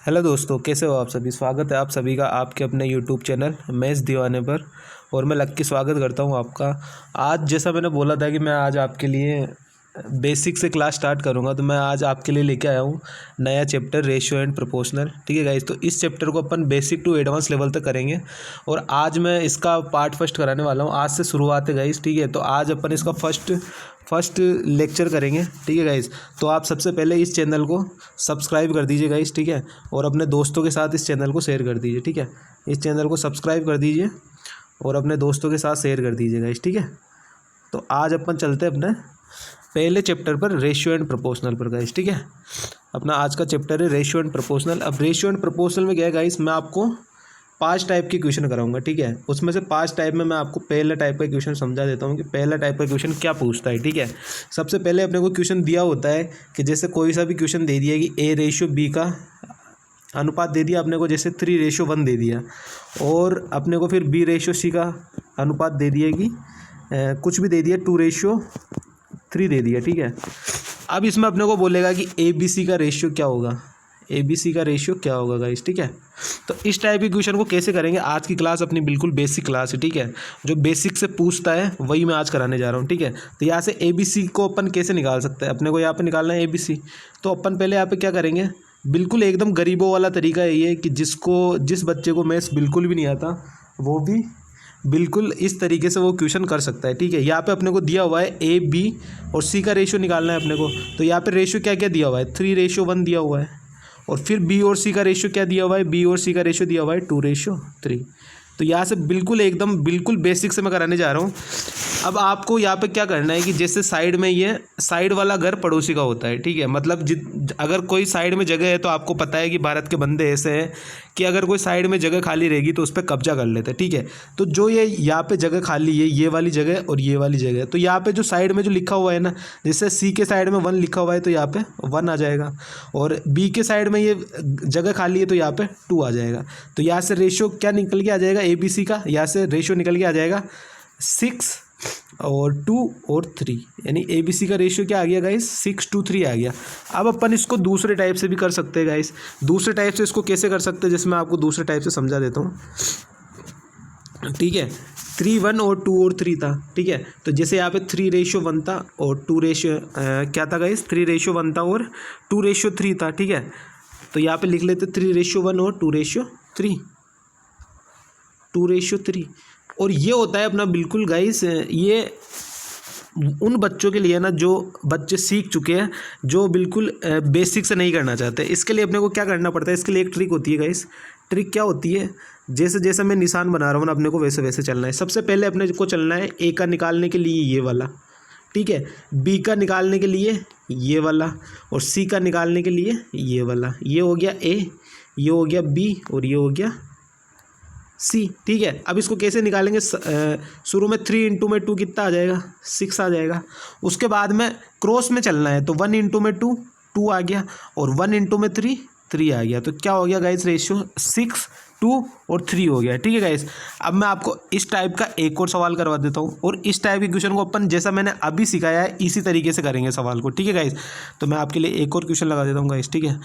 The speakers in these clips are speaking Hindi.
हेलो दोस्तों, कैसे हो आप सभी। स्वागत है आप सभी का आपके अपने यूट्यूब चैनल मैथ्स दीवाने पर। और मैं लक की स्वागत करता हूं आपका। आज जैसा मैंने बोला था कि मैं आज आपके लिए बेसिक से क्लास स्टार्ट करूंगा, तो मैं आज आपके लिए लेके आया हूं नया चैप्टर रेशियो एंड प्रोपोर्शनल। ठीक है गाइस, तो इस चैप्टर को अपन बेसिक टू एडवांस लेवल तक करेंगे और आज मैं इसका पार्ट फर्स्ट कराने वाला हूं। आज से शुरुआत है गाइस, ठीक है। तो आज अपन इसका फर्स्ट लेक्चर करेंगे, ठीक है गाइस। तो आप सबसे पहले इस चैनल को सब्सक्राइब कर दीजिए गाइस, ठीक है। और अपने दोस्तों के साथ इस चैनल को शेयर कर दीजिए, ठीक है। इस चैनल को सब्सक्राइब कर दीजिए और अपने दोस्तों के साथ शेयर कर दीजिए गाइस, ठीक है। तो आज अपन चलते हैं अपने पहले चैप्टर पर, रेशियो एंड प्रोपोर्शनल पर गाइस, ठीक है। अपना आज का चैप्टर है रेशियो एंड प्रोपोर्शनल। अब रेशियो एंड प्रोपोर्शनल में क्या है गाइस, मैं आपको 5 टाइप के क्वेश्चन कराऊंगा, ठीक है। उसमें से 5 टाइप में मैं आपको पहला टाइप का क्वेश्चन समझा देता हूँ कि पहला टाइप का क्वेश्चन क्या पूछता है, ठीक है। सबसे पहले अपने को क्वेश्चन दिया होता है कि जैसे कोई सा भी क्वेश्चन दे दिया कि ए रेशियो बी का अनुपात दे दिया अपने को, जैसे 3:1 दे दिया, और अपने को फिर बी रेशियो सी का अनुपात दे दिया कि कुछ भी दे दिया 2:3 दे दिया, ठीक है। अब इसमें अपने को बोलेगा कि ए बी सी का रेशियो क्या होगा, ए बी सी का रेशियो क्या होगा गाइस, ठीक है। तो इस टाइप के क्वेश्चन को कैसे करेंगे, आज की क्लास अपनी बिल्कुल बेसिक क्लास है, ठीक है। जो बेसिक से पूछता है वही मैं आज कराने जा रहा हूँ, ठीक है। तो यहाँ से ए बी सी को अपन कैसे निकाल सकते हैं, अपने को यहाँ पे निकालना है ए बी सी। तो अपन पहले यहाँ पे क्या करेंगे, बिल्कुल एकदम गरीबों वाला तरीका ये है कि जिस बच्चे को मैथ्स बिल्कुल भी नहीं आता वो भी बिल्कुल इस तरीके से वो क्वेश्चन कर सकता है, ठीक है। यहाँ पे अपने को दिया हुआ है ए बी और सी का रेशियो निकालना है अपने को। तो यहाँ पे रेशियो क्या क्या दिया हुआ है, 3:1 दिया हुआ है। और फिर बी और सी का रेशियो क्या दिया हुआ है, बी और सी का रेशियो दिया हुआ है 2:3। तो यहाँ से बिल्कुल बेसिक से मैं कराने जा रहा हूँ। अब आपको यहाँ पे क्या करना है कि जैसे साइड में ये साइड वाला घर पड़ोसी का होता है, ठीक है। मतलब अगर कोई साइड में जगह है तो आपको पता है कि भारत के बंदे ऐसे हैं कि अगर कोई साइड में जगह खाली रहेगी तो उस पर कब्जा कर लेते हैं, ठीक है। तो जो ये यहाँ पे जगह खाली है, ये वाली जगह और ये वाली जगह, तो यहाँ पे जो साइड में जो लिखा हुआ है ना, जैसे सी के साइड में 1 लिखा हुआ है तो यहाँ पे 1 आ जाएगा, और बी के साइड में ये जगह खाली है तो यहाँ पे 2 आ जाएगा। तो यहाँ से रेशियो क्या निकल के आ जाएगा ए बी सी का, यहाँ से रेशियो निकल के आ जाएगा 6 और 2 और 3, यानी ए बी सी का रेशियो क्या आ गया गाइस, 6:3 आ गया। अब अपन इसको दूसरे टाइप से भी कर सकते हैं गाइस। दूसरे टाइप से इसको कैसे कर सकते हैं, जैसे मैं आपको दूसरे टाइप से समझा देता हूँ, ठीक है। 3 1 और 2 और 3 था, ठीक है। तो जैसे यहाँ पे 3:1 था और 2 क्या था गाइस, 3:1 था और 2:3 था, ठीक है। तो यहाँ पे लिख लेते 3:1 और 2:3। और ये होता है अपना बिल्कुल गाइस, ये उन बच्चों के लिए ना जो बच्चे सीख चुके हैं, जो बिल्कुल बेसिक से नहीं करना चाहते। इसके लिए अपने को क्या करना पड़ता है, इसके लिए एक ट्रिक होती है गाइस। ट्रिक क्या होती है, जैसे जैसे मैं निशान बना रहा हूँ ना, अपने को वैसे वैसे चलना है। सबसे पहले अपने को चलना है ए का निकालने के लिए ये वाला, ठीक है। बी का निकालने के लिए ये वाला, और सी का निकालने के लिए ये वाला। ये हो गया ए, ये हो गया बी और ये हो गया सी, ठीक है। अब इसको कैसे निकालेंगे, शुरू में 3 इंटू में 2 कितना आ जाएगा, 6 आ जाएगा। उसके बाद में क्रॉस में चलना है, तो 1 इंटू में 2 2 आ गया, और 1 इंटू में 3 3 आ गया। तो क्या हो गया गाइस, रेशियो 6 2 और 3 हो गया, ठीक है गाइस। अब मैं आपको इस टाइप का एक और सवाल करवा देता हूँ, और इस टाइप के क्वेश्चन को अपन जैसा मैंने अभी सिखाया है इसी तरीके से करेंगे सवाल को, ठीक है गाइस। तो मैं आपके लिए एक और क्वेश्चन लगा देता हूँ गाइस, ठीक है।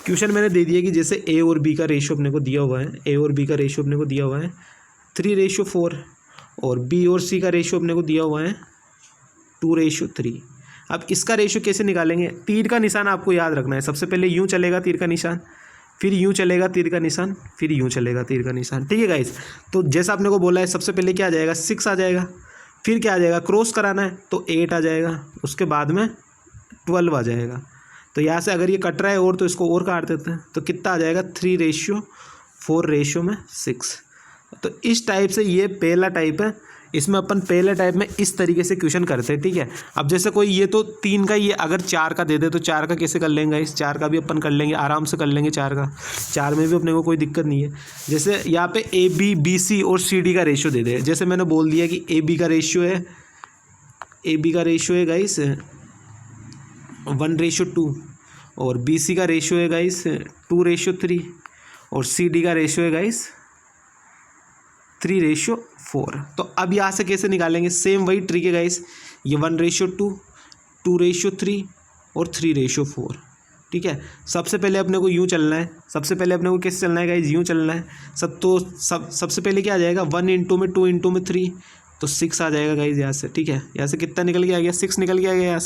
क्वेश्चन मैंने दे दिया कि जैसे ए और बी का रेशियो अपने को दिया हुआ है, ए और बी का रेशियो अपने को दिया हुआ है 3:4, और बी और सी का रेशियो अपने को दिया हुआ है 2:3। अब इसका रेशियो कैसे निकालेंगे, तीर का निशान आपको याद रखना है। सबसे पहले यूँ चलेगा तीर का निशान, फिर यूँ चलेगा तीर का निशान, फिर यूँ चलेगा तीर का निशान, ठीक है गाइस। तो जैसा आपने को बोला है, सबसे पहले क्या आ जाएगा, 6 आ जाएगा। फिर क्या आ जाएगा, क्रॉस कराना है तो 8 आ जाएगा, उसके बाद में 12 आ जाएगा। तो यहाँ से अगर ये कट रहा है और, तो इसको और काट देते हैं, तो कितना आ जाएगा 3:4:6। तो इस टाइप से ये पहला टाइप है। इसमें अपन पहले टाइप में इस तरीके से क्वेश्चन करते हैं, ठीक है। अब जैसे कोई ये तो 3 का, ये अगर 4 का दे दे तो 4 का कैसे कर लेंगे, इस 4 का भी अपन कर लेंगे, आराम से कर लेंगे 4 का। 4 में भी अपने को कोई दिक्कत नहीं है। जैसे यहाँ पे ए बी बी सी और सी डी का रेशियो दे दे, जैसे मैंने बोल दिया कि ए बी का रेशियो है गाइस 1:2, और बी सी का रेशियो है गाइस 2:3, और सी डी का रेशियो है गाइस 3:4। तो अब यहाँ से कैसे निकालेंगे, सेम वही ट्रिक है गाइस। ये 1:2, 2:3 और 3:4, ठीक है। सबसे पहले अपने को यूँ चलना है, सबसे पहले अपने को कैसे चलना है गाइज, यूँ चलना है। सबसे पहले क्या आ जाएगा, 1 इंटू में 2 इंटू में 3, तो 6 आ जाएगा गाइज यहाँ से, ठीक है। यहाँ से कितना निकल के आ गया, 6 निकल के आ गया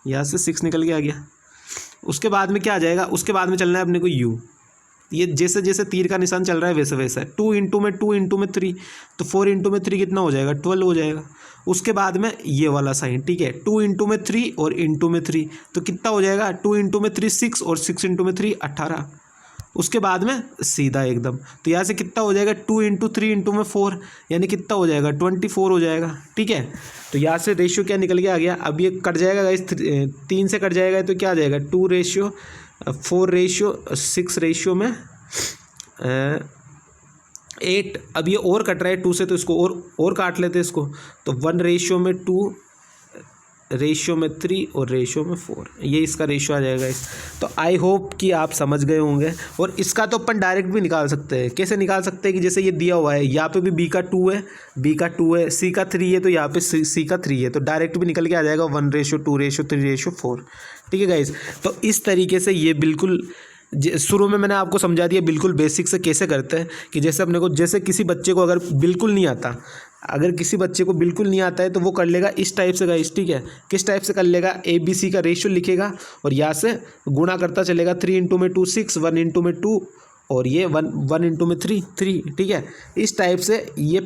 यहाँ से 6 निकल के आ गया। उसके बाद में क्या आ जाएगा, उसके बाद में चलना है अपने को यू, ये जैसे जैसे तीर का निशान चल रहा है वैसे वैसे। 2 इंटू में 2 इंटू में 3, तो 4 इंटू में 3 कितना हो जाएगा, 12 हो जाएगा। उसके बाद में ये वाला साइन, ठीक है, 2 इंटू में 3 और इंटू में 3, तो कितना हो जाएगा, 2 इंटू में 3 6 और 6 इंटू में 3 18। उसके बाद में सीधा एकदम, तो यहाँ से कितना हो जाएगा, 2 इंटू 3 इंटू में 4, यानी कितना हो जाएगा, 24 हो जाएगा, ठीक है। तो यहाँ से रेशियो क्या निकल के आ गया। अब ये कट जाएगा गाइस, 3 से कट जाएगा तो क्या आ जाएगा, 2:4:6 रेशियो में 8। अब ये और कट रहा है 2 से, तो इसको और काट लेते हैं इसको, तो 1:2 रेशियो में 3 और रेशियो में 4, ये इसका रेशियो आ जाएगा इस। तो आई होप कि आप समझ गए होंगे। और इसका तो अपन डायरेक्ट भी निकाल सकते हैं। कैसे निकाल सकते हैं कि जैसे ये दिया हुआ है, यहाँ पे भी b का 2 है, c का 3 है, तो यहाँ पे c का 3 है, तो डायरेक्ट भी निकल के आ जाएगा 1:2:3:4, ठीक है गाइज। तो इस तरीके से ये बिल्कुल शुरू में मैंने आपको समझा दिया बिल्कुल बेसिक से कैसे करते हैं, कि जैसे अपने को, जैसे किसी बच्चे को अगर बिल्कुल नहीं आता, अगर किसी बच्चे को बिल्कुल नहीं आता है तो वो कर लेगा इस टाइप से गाइस, ठीक है। किस टाइप से कर लेगा, ABC का रेशियो लिखेगा और यहाँ से गुणा करता चलेगा, 3 इंटू में 2 6, 1 इंटू में 2 और ये 1 इंटू में 3 3, ठीक है। इस टाइप से ये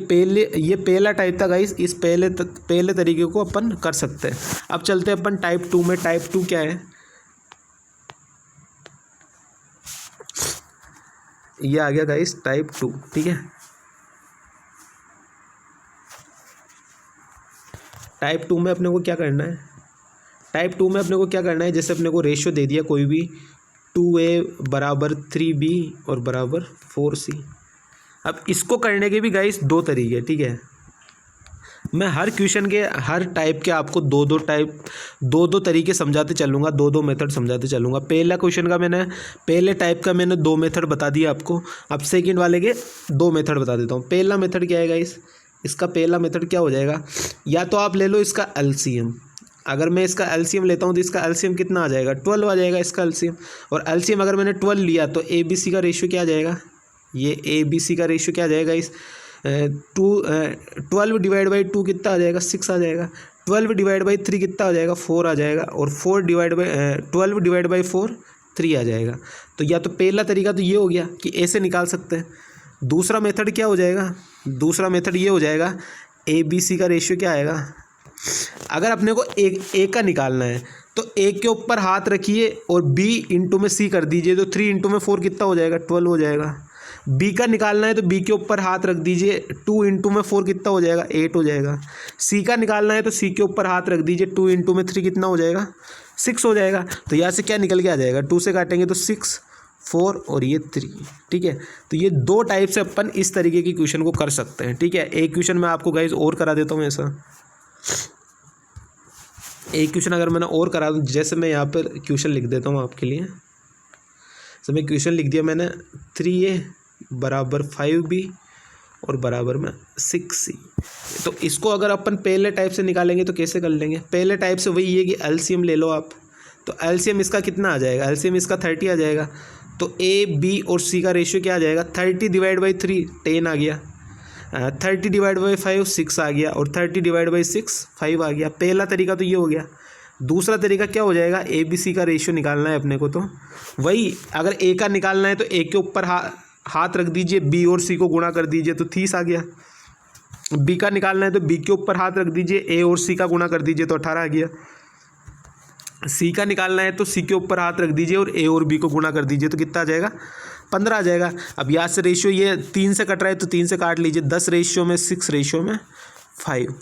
पहला टाइप था गाइस। इस पहले तरीके को अपन कर सकते हैं। अब चलते हैं अपन टाइप 2 में। टाइप 2 क्या है, ये आ गया गाइस टाइप 2, ठीक है। टाइप 2 में अपने को क्या करना है, टाइप 2 में अपने को क्या करना है, जैसे अपने को रेशियो दे दिया कोई भी, 2a बराबर 3b और बराबर 4c। अब इसको करने के भी गाइस 2 तरीके, ठीक है। मैं हर क्वेश्चन के हर टाइप के आपको दो तरीके समझाते चलूँगा, 2 मेथड समझाते चलूँगा। पहले टाइप का मैंने 2 मेथड बता दिया आपको। अब सेकंड वाले के 2 मेथड बता देता हूँ। पहला मेथड क्या है गाइस, इसका पहला मेथड क्या हो जाएगा, या तो आप ले लो इसका एलसीएम। अगर मैं इसका एलसीएम लेता हूँ तो इसका एलसीएम कितना आ जाएगा, 12 आ जाएगा इसका एलसीएम। और एलसीएम अगर मैंने 12 लिया तो ABC का रेशियो क्या आ जाएगा, ये ABC का रेशियो क्या आ जाएगा, इस 12 डिवाइड बाई 2 कितना आ जाएगा, 6 आ जाएगा। 12 डिवाइड बाई 3 कितना आ जाएगा, 4 आ जाएगा। और 12 डिवाइड बाई 4 3 आ जाएगा। तो या तो पहला तरीका तो ये हो गया कि ऐसे निकाल सकते हैं। दूसरा मेथड क्या हो जाएगा, दूसरा मेथड ये हो जाएगा, ABC का रेशियो क्या आएगा, अगर अपने को एक का निकालना है तो एक के ऊपर हाथ रखिए और B इंटू में C कर दीजिए, तो 3 इंटू में 4 कितना हो जाएगा, 12 हो जाएगा। B का निकालना है तो B के ऊपर हाथ रख दीजिए, 2 इंटू में 4 कितना हो जाएगा, 8 हो जाएगा। C का निकालना है तो C के ऊपर हाथ रख दीजिए, 2 इंटू में 3 कितना हो जाएगा, 6 हो जाएगा। तो यहाँ से क्या निकल के आ जाएगा, 2 से काटेंगे तो 6 4 और ये 3, ठीक है। तो ये 2 टाइप से अपन इस तरीके की क्वेश्चन को कर सकते हैं, ठीक है। एक क्वेश्चन मैं आपको गाइस और करा देता हूँ ऐसा। एक क्वेश्चन अगर मैंने और करा दूँ, जैसे मैं यहाँ पर क्वेश्चन लिख देता हूँ आपके लिए। तो मैं क्वेश्चन लिख दिया मैंने, 3a बराबर 5b और बराबर में 6c। तो इसको अगर अपन पहले टाइप से निकालेंगे तो कैसे कर लेंगे, पहले टाइप से वही है कि एलसीएम ले लो आप। तो एलसीएम इसका कितना आ जाएगा, एलसीएम इसका 30 आ जाएगा। तो A B और C का रेशियो क्या आ जाएगा, 30 डिवाइड बाई 3 10 आ गया, 30 डिवाइड बाई 5 6 आ गया, और 30 डिवाइड बाई 6 5 आ गया। पहला तरीका तो ये हो गया। दूसरा तरीका क्या हो जाएगा, ABC का रेशियो निकालना है अपने को, तो वही अगर A का निकालना है तो A के ऊपर हाथ रख दीजिए, B और C को गुणा कर दीजिए तो 30 आ गया। B का निकालना है तो B के ऊपर हाथ रख दीजिए, A और C का गुणा कर दीजिए तो 18 आ गया। C का निकालना है तो C के ऊपर हाथ रख दीजिए और A और B को गुणा कर दीजिए तो कितना आ जाएगा, 15 आ जाएगा। अब यहाँ से रेशियो ये 3 से कट रहा है तो 3 से काट लीजिए, 10 रेशियो में 6 रेशियो में 5।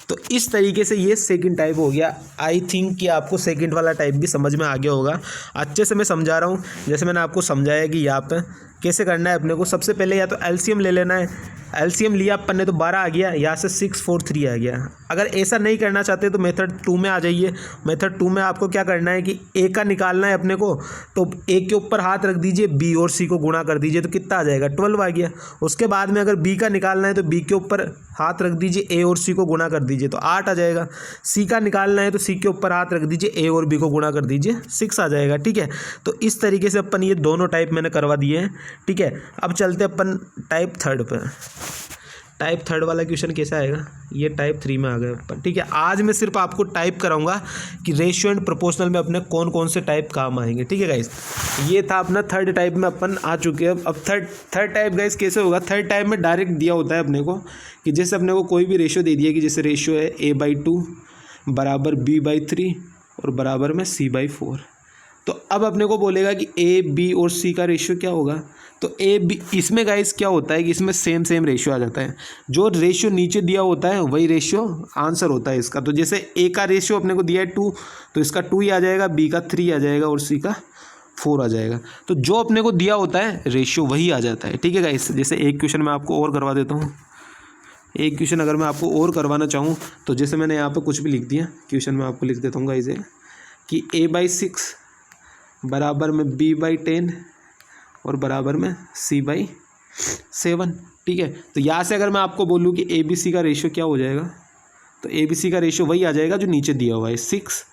तो इस तरीके से ये सेकंड टाइप हो गया। आई थिंक कि आपको सेकंड वाला टाइप भी समझ में आ गया होगा। अच्छे से मैं समझा रहा हूँ, जैसे मैंने आपको समझाया कि यहाँ पे कैसे करना है अपने को, सबसे पहले या तो एलसीएम ले लेना है। एलसीएम लिया अपन ने तो 12 आ गया, यहाँ से 6 4 3 आ गया। अगर ऐसा नहीं करना चाहते तो मेथड 2 में आ जाइए। मेथड 2 में आपको क्या करना है कि ए का निकालना है अपने को, तो ए के ऊपर हाथ रख दीजिए, बी और सी को गुणा कर दीजिए, तो कितना आ जाएगा 12 आ गया। उसके बाद में अगर बी का निकालना है तो बी के ऊपर हाथ रख दीजिए, ए और सी को गुणा कर दीजिए, तो 8 आ जाएगा। सी का निकालना है तो सी के ऊपर हाथ रख दीजिए, ए और बी को गुणा कर दीजिए, 6 आ जाएगा। ठीक है, तो इस तरीके से अपन ये दोनों टाइप मैंने करवा दिए हैं। ठीक है, अब चलते अपन टाइप थर्ड पे। टाइप थर्ड वाला क्वेश्चन कैसा आएगा, ये टाइप 3 में आ गए अपन। ठीक है, आज मैं सिर्फ आपको टाइप कराऊंगा कि रेशियो एंड प्रोपोर्शनल में अपने कौन कौन से टाइप काम आएंगे। ठीक है गाइस, ये था अपना थर्ड टाइप में अपन आ चुके हैं। अब थर्ड टाइप गाइस कैसे होगा, थर्ड टाइप में डायरेक्ट दिया होता है अपने को कि जैसे अपने को कोई भी रेशियो दे दिया कि जैसे रेशियो है A/2 बराबर B/3 और बराबर में C/4। तो अब अपने को बोलेगा कि ए बी और सी का रेशियो क्या होगा। तो ए बी, इसमें गाइस क्या होता है कि इसमें सेम रेशियो आ जाता है। जो रेशियो नीचे दिया होता है वही रेशियो आंसर होता है इसका। तो जैसे ए का रेशियो अपने को दिया है 2, तो इसका 2 ही आ जाएगा, बी का 3 आ जाएगा और सी का 4 आ जाएगा। तो जो अपने को दिया होता है रेशियो वही आ जाता है। ठीक है गाइस, जैसे एक क्वेश्चन मैं आपको और करवा देता हूँ। एक क्वेश्चन अगर मैं आपको और करवाना चाहूँ तो जैसे मैंने यहाँ पर कुछ भी लिख दिया, क्वेश्चन मैं आपको लिख देता हूँ गाइस कि A/6 बराबर में B/10 और बराबर में C/7। ठीक है, तो यहाँ से अगर मैं आपको बोलूँ कि ABC का रेशियो क्या हो जाएगा, तो ABC का रेशियो वही आ जाएगा जो नीचे दिया हुआ है, 6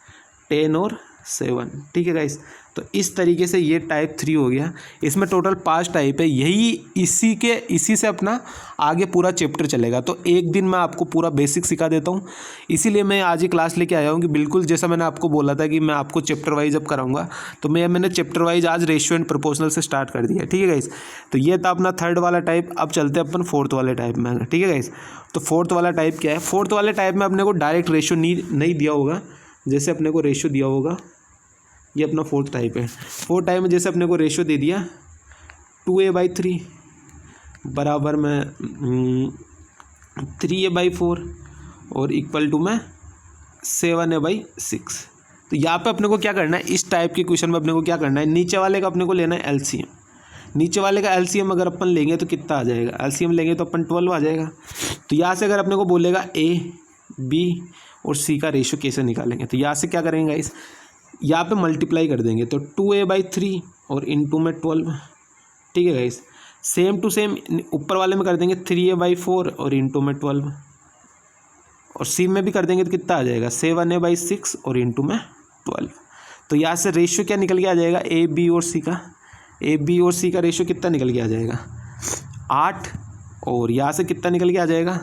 10 और 7। ठीक है गाइस, तो इस तरीके से ये टाइप 3 हो गया। इसमें टोटल 5 टाइप है, यही इसी से अपना आगे पूरा चैप्टर चलेगा। तो एक दिन मैं आपको पूरा बेसिक सिखा देता हूँ, इसीलिए मैं आज ही क्लास लेके आया हूँ कि बिल्कुल जैसा मैंने आपको बोला था कि मैं आपको चैप्टर वाइज अब कराऊंगा, तो मैंने चैप्टर वाइज आज रेशियो एंड प्रोपोर्शनल से स्टार्ट कर दिया। ठीक है गाइस, तो ये था अपना थर्ड वाला टाइप। अब चलते हैं अपन फोर्थ वाले टाइप में। ठीक है गाइस, तो फोर्थ वाला टाइप क्या है, फोर्थ वाले टाइप में अपने को डायरेक्ट रेशियो नहीं दिया होगा। जैसे अपने को रेशियो दिया होगा, ये अपना फोर्थ टाइप है। फोर्थ टाइप में जैसे अपने को रेशियो दे दिया 2A/3 बराबर में 3A/4 और इक्वल टू में 7A/6। तो यहाँ पे अपने को क्या करना है, इस टाइप के क्वेश्चन में अपने को क्या करना है, नीचे वाले का अपने को लेना है एलसीएम। नीचे वाले का एलसीएम अगर अपन लेंगे तो कितना आ जाएगा, एलसीएम लेंगे तो अपन 12 आ जाएगा। तो यहाँ से अगर अपने को बोलेगा A B और C का रेशियो कैसे निकालेंगे, तो यहाँ से क्या करेंगे गाइस, यहाँ पे मल्टीप्लाई कर देंगे, तो 2A/3 और इनटू में 12। ठीक है गाइस, सेम टू सेम ऊपर वाले में कर देंगे 3A/4 और इनटू में 12, और सी में भी कर देंगे तो कितना आ जाएगा 7A/6 और इनटू में 12। तो यहाँ से रेशियो क्या निकल के आ जाएगा, ए बी और सी का रेशियो कितना निकल के आ जाएगा 8, और यहाँ से कितना निकल के आ जाएगा,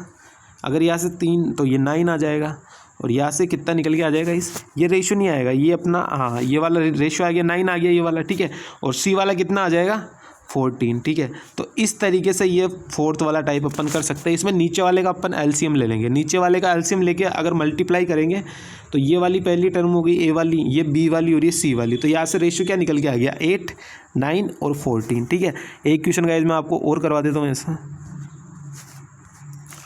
अगर यहाँ से 3 तो ये 9 आ जाएगा, और यहाँ से कितना निकल के आ जाएगा, ये रेशियो नहीं आएगा, ये अपना हाँ ये वाला रेशियो आ गया, 9 आ गया ये वाला। ठीक है, और सी वाला कितना आ जाएगा 14। ठीक है, तो इस तरीके से ये फोर्थ वाला टाइप अपन कर सकते हैं। इसमें नीचे वाले का अपन एलसीएम ले लेंगे, नीचे वाले का एलसीएम लेके अगर मल्टीप्लाई करेंगे तो ये वाली पहली टर्म हो गई ए वाली, ये बी वाली और ये सी वाली। तो यहाँ से रेशियो क्या निकल के आ गया 8 9 और 14। ठीक है, एक क्वेश्चन गाइस मैं आपको और करवा देता हूँ ऐसा।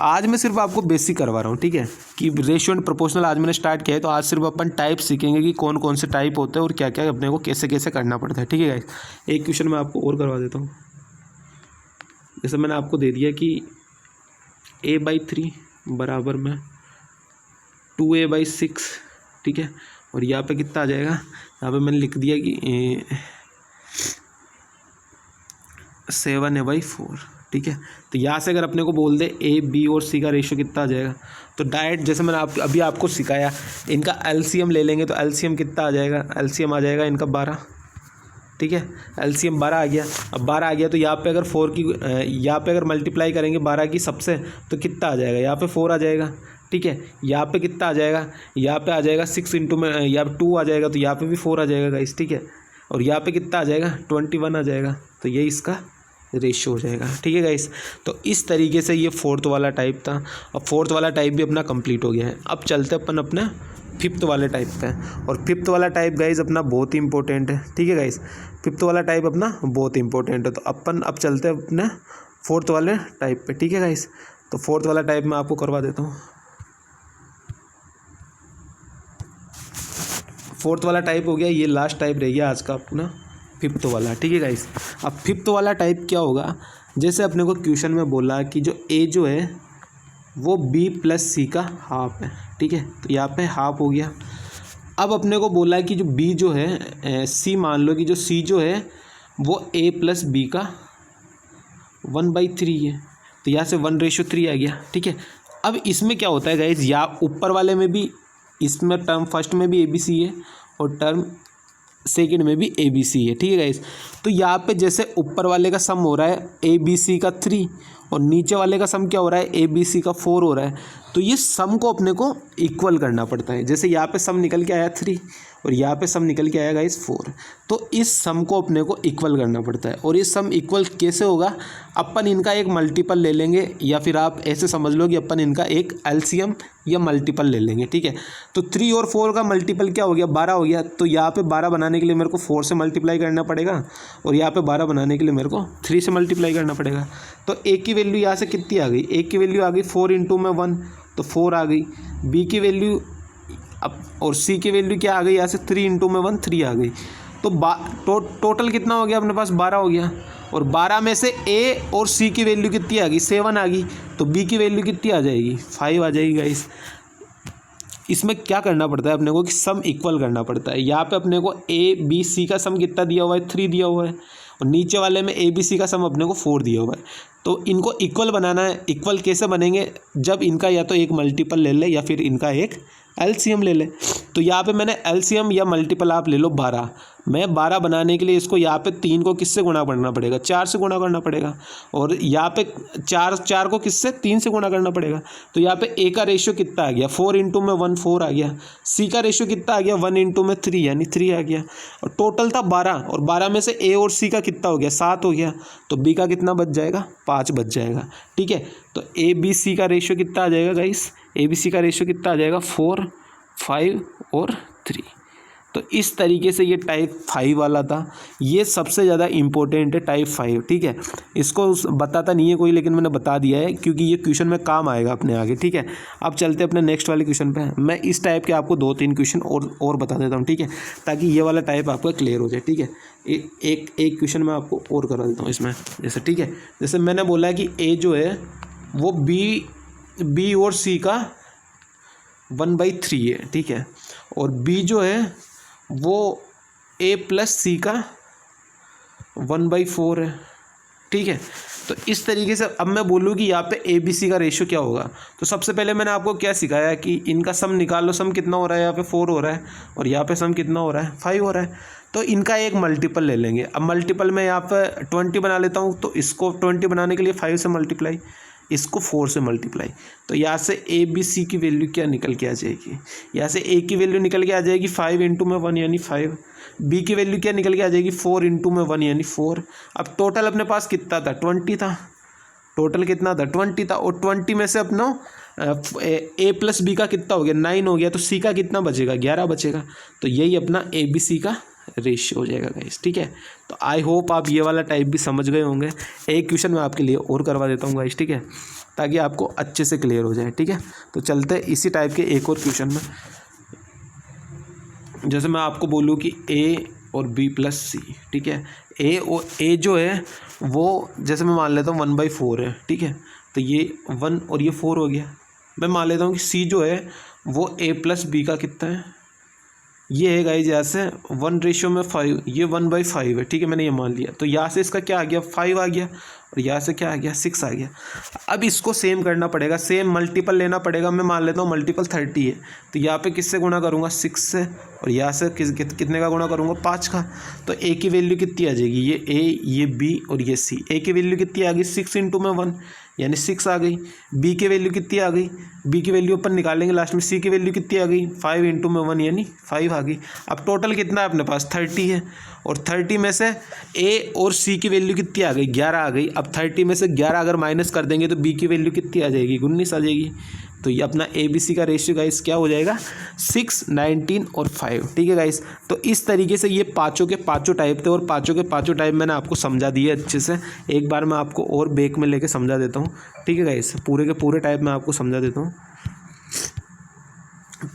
आज मैं सिर्फ आपको बेसिक करवा रहा हूँ। ठीक है, कि रेशियो एंड प्रोपोर्शनल आज मैंने स्टार्ट किया है, तो आज सिर्फ अपन टाइप सीखेंगे कि कौन कौन से टाइप होते हैं और क्या क्या अपने को कैसे कैसे करना पड़ता है। ठीक है गाइस, एक क्वेश्चन मैं आपको और करवा देता हूँ। जैसे मैंने आपको दे दिया कि A/3 बराबर में 2A/6। ठीक है, और यहाँ पे कितना आ जाएगा, यहाँ पे मैंने लिख दिया कि 7A/4। ठीक है, तो यहाँ से अगर अपने को बोल दे ए बी और सी का रेशियो कितना आ जाएगा, तो डायरेक्ट जैसे मैंने अभी आपको सिखाया, इनका एलसीएम ले लेंगे तो एलसीएम कितना आ जाएगा, एलसीएम आ जाएगा इनका 12। ठीक है, एलसीएम 12 आ गया। अब 12 आ गया तो यहाँ पे अगर यहाँ पे अगर मल्टीप्लाई करेंगे 12 की सबसे, तो कितना आ जाएगा, यहाँ पे 4 आ जाएगा। ठीक है, यहाँ पे कितना आ जाएगा, यहाँ पे आ जाएगा 6 इंटू में यहाँ पे 2 आ जाएगा, तो यहाँ पे भी 4 आ जाएगा गाइस। ठीक है, और यहाँ पे कितना आ जाएगा 21 आ जाएगा, तो ये इसका रेशियो हो जाएगा। ठीक है गाइस, तो इस तरीके से ये फोर्थ वाला टाइप था। अब फोर्थ वाला टाइप भी अपना कंप्लीट हो गया है। अब चलते अपन अपने फिफ्थ वाले टाइप पे, और फिफ्थ वाला टाइप गाइस अपना बहुत ही इंपॉर्टेंट है। ठीक है गाइस, फिफ्थ वाला टाइप अपना बहुत इंपॉर्टेंट है। तो अपन अब चलते हैं अपने फोर्थ वाले टाइप पे। ठीक है गाइस, तो फोर्थ वाला टाइप मैं आपको करवा देता हूँ। फोर्थ वाला टाइप हो गया, ये लास्ट टाइप रह गया आज का अपना। फिफ्थ वाला, ठीक है गाइस। अब फिफ्थ वाला टाइप क्या होगा, जैसे अपने को क्वेश्चन में बोला कि जो ए जो है वो बी प्लस सी का हाफ है, ठीक है, तो यहाँ पे हाफ हो गया। अब अपने को बोला है कि जो बी जो है सी, मान लो कि जो सी जो है वो ए प्लस बी का 1/3 है, तो यहाँ से 1:3 आ गया, ठीक है। अब इसमें क्या होता है गाइज, या ऊपर वाले में भी, इसमें टर्म फर्स्ट में भी ए बी सी है और टर्म सेकंड में भी ए बी सी है, ठीक है गाइज। तो यहाँ पे जैसे ऊपर वाले का सम हो रहा है ए बी सी का 3 और नीचे वाले का सम क्या हो रहा है ए बी सी का 4 हो रहा है, तो ये सम को अपने को इक्वल करना पड़ता है। जैसे यहाँ पे सम निकल के आया 3 और यहाँ पे सम निकल के आया गाइस 4, तो इस सम को अपने को इक्वल करना पड़ता है। और ये सम इक्वल कैसे होगा, अपन इनका एक मल्टीपल ले लेंगे, या फिर आप ऐसे समझ लो कि अपन इनका एक एलसीएम या मल्टीपल ले लेंगे, ठीक है। तो 3 और 4 का मल्टीपल क्या हो गया, 12 हो गया। तो यहाँ पे 12 बनाने के लिए मेरे को 4 से मल्टीप्लाई करना पड़ेगा और यहाँ पे 12 बनाने के लिए मेरे को 3 से मल्टीप्लाई करना पड़ेगा। तो ए की वैल्यू यहाँ से कितनी आ गई, ए की वैल्यू आ गई 4 × में 1, तो 4 आ गई। बी की वैल्यू अब, और सी की वैल्यू क्या आ गई, यहाँ से 3 × में 1 3 आ गई। तो टोटल कितना हो गया अपने पास, 12 हो गया। और 12 में से ए और सी की वैल्यू कितनी आ गई, 7 आ गई। तो बी की वैल्यू कितनी आ जाएगी, 5 आ जाएगी गाइस। इसमें क्या करना पड़ता है अपने को कि सम इक्वल करना पड़ता है। यहाँ पे अपने को ए बी सी का सम कितना दिया हुआ है, 3 दिया हुआ है, और नीचे वाले में ए बी सी का सम अपने को 4 दिया हुआ है। तो इनको इक्वल बनाना है। इक्वल कैसे बनेंगे, जब इनका या तो एक मल्टीपल ले ले या फिर इनका एक एलसीएम ले ले। तो यहाँ पे मैंने एलसीएम या मल्टीपल आप ले लो 12। मैं 12 बनाने के लिए इसको यहाँ पे 3 को किससे गुणा करना पड़ेगा, 4 से गुणा करना पड़ेगा। और यहाँ पे 4 को किससे, 3 से गुणा करना पड़ेगा। तो यहाँ पे ए का रेशियो कितना आ गया, 4 × में 1 4 आ गया। सी का रेशियो कितना आ गया, 1 × में 3 यानी 3 आ गया। और टोटल था 12, और 12 में से ए और सी का कितना हो गया, 7 हो गया। तो बी का कितना बच जाएगा, 5 बच जाएगा, ठीक है। तो ए बी सी का रेशियो कितना आ जाएगा गाइस, ए बी सी का रेशियो कितना आ जाएगा, 4 5 और 3। तो इस तरीके से ये टाइप 5 वाला था। ये सबसे ज़्यादा इम्पोर्टेंट है टाइप 5, ठीक है। इसको बताता नहीं है कोई, लेकिन मैंने बता दिया है क्योंकि ये क्वेश्चन में काम आएगा अपने आगे, ठीक है। अब चलते अपने नेक्स्ट वाले क्वेश्चन पे। मैं इस टाइप के आपको 2-3 क्वेश्चन और बता देता हूँ, ठीक है, ताकि ये वाला टाइप आपका क्लियर हो जाए, ठीक है। एक क्वेश्चन मैं आपको और करा देता हूँ इसमें, जैसे, ठीक है। जैसे मैंने बोला है कि ए जो है वो बी और सी का 1/3 है, ठीक है, और बी जो है वो ए प्लस सी का 1/4 है, ठीक है। तो इस तरीके से अब मैं बोलूँ कि यहाँ पे ए बी सी का रेशियो क्या होगा। तो सबसे पहले मैंने आपको क्या सिखाया कि इनका सम निकाल लो। सम कितना हो रहा है, यहाँ पे 4 हो रहा है, और यहाँ पे सम कितना हो रहा है, 5 हो रहा है। तो इनका एक मल्टीपल ले लेंगे। अब मल्टीपल में यहाँ पे 20 बना लेता हूँ, तो इसको 20 बनाने के लिए 5 से मल्टीप्लाई, इसको 4 से मल्टीप्लाई। तो यहाँ से ए बी सी की वैल्यू क्या निकल के आ जाएगी, यहाँ से ए की वैल्यू निकल के आ जाएगी 5 × में 1 यानी 5। बी की वैल्यू क्या निकल के आ जाएगी, 4 × में 1 यानी 4। अब टोटल अपने पास कितना था, 20 था। टोटल कितना था, 20 था। और 20 में से अपना ए प्लस बी का कितना हो गया, 9 हो गया। तो सी का कितना बचेगा, 11 बचेगा। तो यही अपना ए बी सी का रेशियो हो जाएगा गाइस, ठीक है। तो आई होप आप ये वाला टाइप भी समझ गए होंगे। एक क्वेश्चन मैं आपके लिए और करवा देता हूँ गाइस, ठीक है, ताकि आपको अच्छे से क्लियर हो जाए, ठीक है। तो चलते हैं इसी टाइप के एक और क्वेश्चन में। जैसे मैं आपको बोलूँ कि ए और बी प्लस सी, ठीक है। ए जो है वो, जैसे मैं मान लेता हूँ 1/4 है, ठीक है। तो ये 1 और ये 4 हो गया। मैं मान लेता हूँ कि सी जो है वो ए प्लस बी का कितना है, ये है गाइस यहाँ से 1:5, ये 1/5 है, ठीक है, मैंने ये मान लिया। तो यहाँ से इसका क्या आ गया, 5 आ गया, और यहाँ से क्या आ गया, 6 आ गया। अब इसको सेम करना पड़ेगा, सेम मल्टीपल लेना पड़ेगा। मैं मान लेता हूँ मल्टीपल 30 है, तो यहाँ पे किससे गुणा करूँगा, 6 से, और यहाँ से कितने का गुणा करूँगा, 5 का। तो ए की वैल्यू कितनी आ जाएगी, ये ए, ये बी और ये सी। ए की वैल्यू कितनी आ गई, 6 × में 1 यानी 6 आ गई। बी की वैल्यू कितनी आ गई, बी की वैल्यू अपन निकालेंगे लास्ट में। सी की वैल्यू कितनी आ गई, 5 × में 1 यानी 5 आ गई। अब टोटल कितना है अपने पास, 30 है, और 30 में से ए और सी की वैल्यू कितनी आ गई, 11 आ गई। अब 30 में से 11 अगर माइनस कर देंगे तो बी की वैल्यू कितनी आ जाएगी, 19 आ जाएगी। तो ये अपना ए बी सी का रेशियो गाइस क्या हो जाएगा, 6 19 और 5, ठीक है गाइस। तो इस तरीके से ये पाँचों के पाँचों टाइप थे, और पाँचों के पाँचों टाइप मैंने आपको समझा दिए अच्छे से। एक बार मैं आपको और बेक में लेके समझा देता हूँ, ठीक है गाइस। पूरे के पूरे टाइप मैं आपको समझा देता हूँ।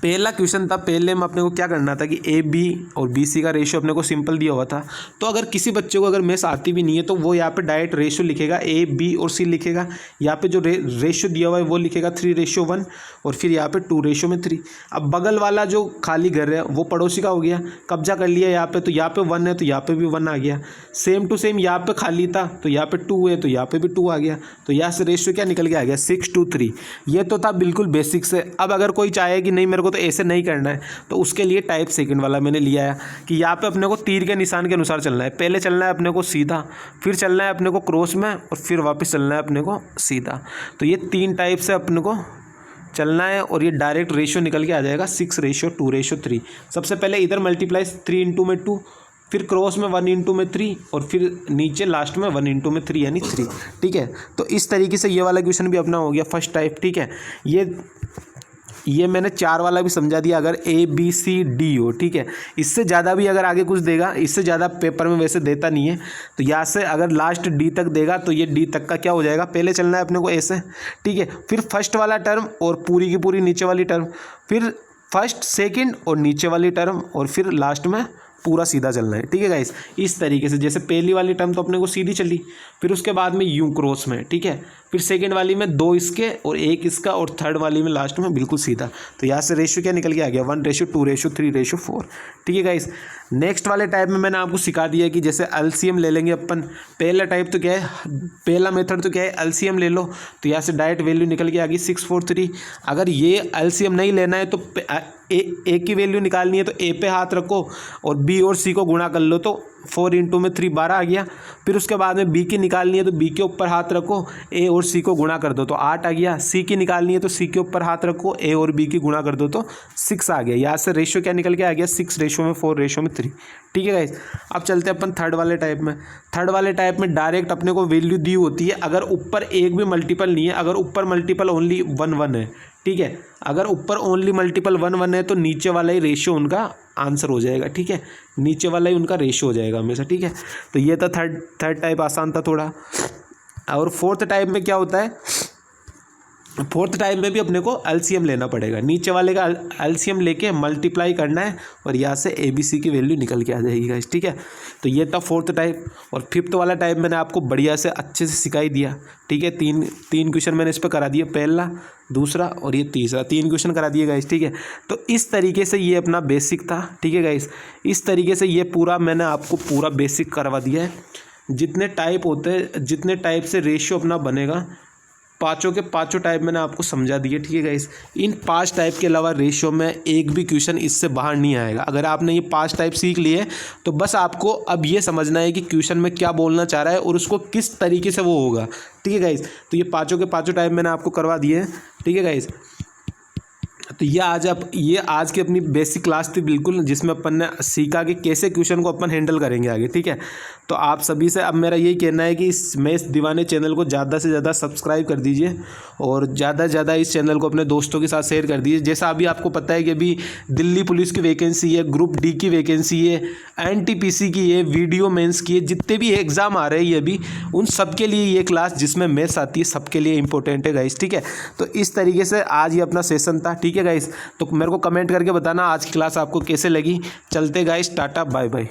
पहला क्वेश्चन था, पहले में अपने को क्या करना था कि ए बी और बी सी का रेशियो अपने को सिंपल दिया हुआ था। तो अगर किसी बच्चे को अगर मैथ्स आती भी नहीं है तो वो यहाँ पे डायरेक्ट रेशियो लिखेगा, ए बी और सी लिखेगा। यहाँ पे जो रेशियो दिया हुआ है वो लिखेगा 3:1 और फिर यहाँ पे 2:3। अब बगल वाला जो खाली घर है वो पड़ोसी का हो गया, कब्जा कर लिया यहाँ पे, तो यहाँ पे 1 है तो यहाँ पे भी 1 आ गया। सेम टू सेम यहाँ पे खाली था तो यहाँ पे 2 है तो यहाँ पे भी 2 आ गया। तो यहाँ से रेशियो क्या निकल के आ गया, 6:3। ये तो था बिल्कुल बेसिक से। अब अगर कोई चाहे कि नहीं मेरे को तो ऐसे नहीं करना है तो उसके लिए टाइप सेकंड वाला मैंने लिया है कि यहाँ पे अपने को तीर के निशान के अनुसार चलना है। पहले चलना है अपने को सीधा, फिर चलना है अपने को क्रॉस में और फिर वापस चलना है अपने को सीधा। तो ये 3 टाइप से अपने को चलना है और ये डायरेक्ट रेशियो निकल के आ जाएगा 6:2:3। सबसे पहले इधर मल्टीप्लाई 3 × में 2, फिर क्रॉस में 1 × में 3 और फिर नीचे लास्ट में 1 × में 3 यानी 3। ठीक है, तो इस तरीके से ये वाला क्वेश्चन भी अपना हो गया फर्स्ट टाइप। ठीक है, ये मैंने 4 वाला भी समझा दिया अगर ए बी सी डी हो। ठीक है, इससे ज़्यादा भी अगर आगे कुछ देगा, इससे ज़्यादा पेपर में वैसे देता नहीं है, तो यहाँ से अगर लास्ट डी तक देगा तो ये डी तक का क्या हो जाएगा, पहले चलना है अपने को ऐसे। ठीक है, फिर फर्स्ट वाला टर्म और पूरी की पूरी नीचे वाली टर्म, फिर फर्स्ट सेकंड और नीचे वाली टर्म और फिर लास्ट में पूरा सीधा चलना है। ठीक है गाइस, इस तरीके से जैसे पहली वाली टर्म तो अपने को सीधी चली, फिर उसके बाद में यूं क्रॉस में। ठीक है, फिर सेकंड वाली में 2 इसके और 1 इसका और थर्ड वाली में लास्ट में बिल्कुल सीधा। तो यहाँ से रेशियो क्या निकल के आ गया, 1:2:3:4। ठीक है गाइस, नेक्स्ट वाले टाइप में मैंने आपको सिखा दिया कि जैसे एलसीएम ले लेंगे अपन। पहला टाइप तो क्या है, पहला मेथड तो क्या है, एलसीएम ले लो। तो यहाँ से डायरेक्ट वैल्यू निकल के आ गई 643। अगर ये एलसीएम नहीं लेना है तो ए की वैल्यू निकालनी है तो ए पे हाथ रखो और बी और सी को गुणा कर लो तो 4 × में 3 12 आ गया। फिर उसके बाद में बी की निकालनी है तो बी के ऊपर हाथ रखो, ए और सी को गुणा कर दो तो 8 आ गया। सी की निकालनी है तो सी के ऊपर हाथ रखो, ए और बी की गुणा कर दो तो 6 आ गया। यहाँ से रेशियो क्या निकल के आ गया, 6:4:3। ठीक है गाइस, अब चलते हैं अपन थर्ड वाले टाइप में। थर्ड वाले टाइप में डायरेक्ट अपने को वैल्यू दी होती है अगर ऊपर एक भी मल्टीपल नहीं है, अगर ऊपर मल्टीपल ओनली 1 1 है। ठीक है, अगर ऊपर ओनली मल्टीपल 1 1 है तो नीचे वाला ही रेशियो उनका आंसर हो जाएगा। ठीक है, नीचे वाला ही उनका रेशियो हो जाएगा हमेशा। ठीक है, तो ये था थर्ड टाइप, आसान था थोड़ा। और फोर्थ टाइप में क्या होता है, फोर्थ टाइप में भी अपने को एलसीएम लेना पड़ेगा। नीचे वाले का एलसीएम लेके मल्टीप्लाई करना है और यहाँ से एबीसी की वैल्यू निकल के आ जाएगी गाइस। ठीक है, तो ये था फोर्थ टाइप। और फिफ्थ वाला टाइप मैंने आपको बढ़िया से अच्छे से सिखाई दिया। ठीक है, तीन क्वेश्चन मैंने इस पर करा दिए, पहला, दूसरा और ये तीसरा, 3 क्वेश्चन करा दिए गाइस। ठीक है, तो इस तरीके से ये अपना बेसिक था। ठीक है गाइस, इस तरीके से ये पूरा मैंने आपको पूरा बेसिक करवा दिया है। जितने टाइप होते हैं, जितने टाइप से रेशियो अपना बनेगा, पाँचों के पाँचों टाइप मैंने आपको समझा दिए। ठीक है गाइस, इन 5 टाइप के अलावा रेशियो में एक भी क्वेश्चन इससे बाहर नहीं आएगा। अगर आपने ये 5 टाइप सीख लिए तो बस आपको अब ये समझना है कि क्वेश्चन में क्या बोलना चाह रहा है और उसको किस तरीके से वो होगा। ठीक है गाइस, तो ये पाँचों के पाँचों टाइप मैंने आपको करवा दिए हैं। ठीक है गाइस, तो ये आज की अपनी बेसिक क्लास थी बिल्कुल, जिसमें अपन ने सीखा कि कैसे क्वेश्चन को अपन हैंडल करेंगे आगे। ठीक है, तो आप सभी से अब मेरा यही कहना है कि इस मैथ्स दीवाने चैनल को ज़्यादा से ज़्यादा सब्सक्राइब कर दीजिए और ज़्यादा से ज़्यादा इस चैनल को अपने दोस्तों के साथ शेयर कर दीजिए। जैसा अभी आपको पता है कि अभी दिल्ली पुलिस की वैकेंसी है, ग्रुप डी की वैकेंसी है, NTPC की है, वीडियो मेंस की है, जितने भी एग्ज़ाम आ रहे हैं ये अभी, उन सब के लिए ये क्लास जिसमें मैथ्स आती है सबके लिए इंपॉर्टेंट है गाइस। ठीक है, तो इस तरीके से आज ये अपना सेशन था। ठीक है गाइस, तो मेरे को कमेंट करके बताना आज की क्लास आपको कैसे लगी। चलते गाइस, टाटा बाय बाय।